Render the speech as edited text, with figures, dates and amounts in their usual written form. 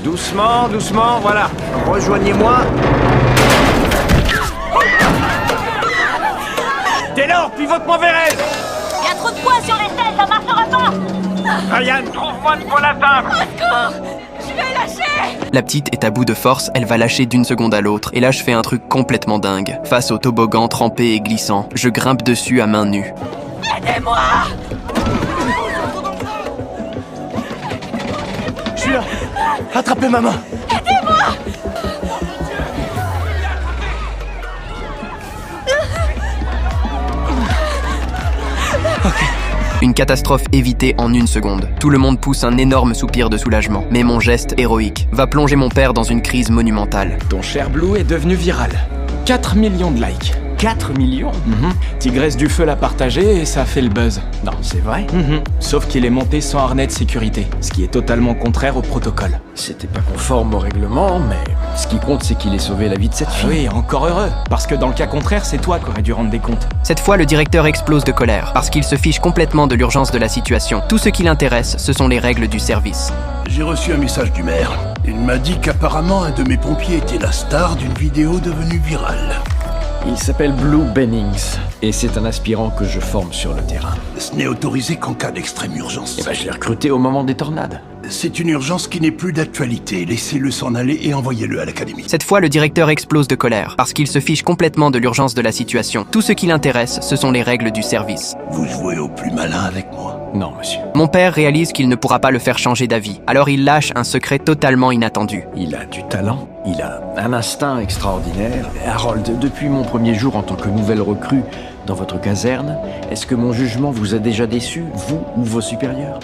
Doucement, doucement, voilà. Rejoignez-moi. Taylor, pivote-moi vers elle. Il y a trop de poids sur les selles, ça marchera pas. Ryan, trouve-moi de quoi l'atteindre. Au secours, je vais lâcher. La petite est à bout de force, elle va lâcher d'une seconde à l'autre. Et là, je fais un truc complètement dingue. Face au toboggan trempé et glissant, je grimpe dessus à main nue. Aidez-moi. Je suis là. Attrapez ma main. Une catastrophe évitée en une seconde. Tout le monde pousse un énorme soupir de soulagement. Mais mon geste héroïque va plonger mon père dans une crise monumentale. Ton cher Blue est devenu viral. 4 millions de likes. 4 millions. Tigresse du Feu l'a partagé et ça a fait le buzz. Non, c'est vrai. Sauf qu'il est monté sans harnais de sécurité, ce qui est totalement contraire au protocole. C'était pas conforme au règlement, mais ce qui compte, c'est qu'il ait sauvé la vie de cette fille. Oui, encore heureux, parce que dans le cas contraire, c'est toi qui aurais dû rendre des comptes. Cette fois, le directeur explose de colère, parce qu'il se fiche complètement de l'urgence de la situation. Tout ce qui l'intéresse, ce sont les règles du service. J'ai reçu un message du maire. Il m'a dit qu'apparemment un de mes pompiers était la star d'une vidéo devenue virale. Il s'appelle Blue Bennings, et c'est un aspirant que je forme sur le terrain. Ce n'est autorisé qu'en cas d'extrême urgence. Eh ben, je l'ai recruté au moment des tornades. C'est une urgence qui n'est plus d'actualité. Laissez-le s'en aller et envoyez-le à l'académie. Cette fois, le directeur explose de colère, parce qu'il se fiche complètement de l'urgence de la situation. Tout ce qui l'intéresse, ce sont les règles du service. Vous jouez au plus malin avec moi. Non, monsieur. Mon père réalise qu'il ne pourra pas le faire changer d'avis, alors il lâche un secret totalement inattendu. Il a du talent, il a un instinct extraordinaire. Harold, depuis mon premier jour en tant que nouvelle recrue dans votre caserne, est-ce que mon jugement vous a déjà déçu, vous ou vos supérieurs ?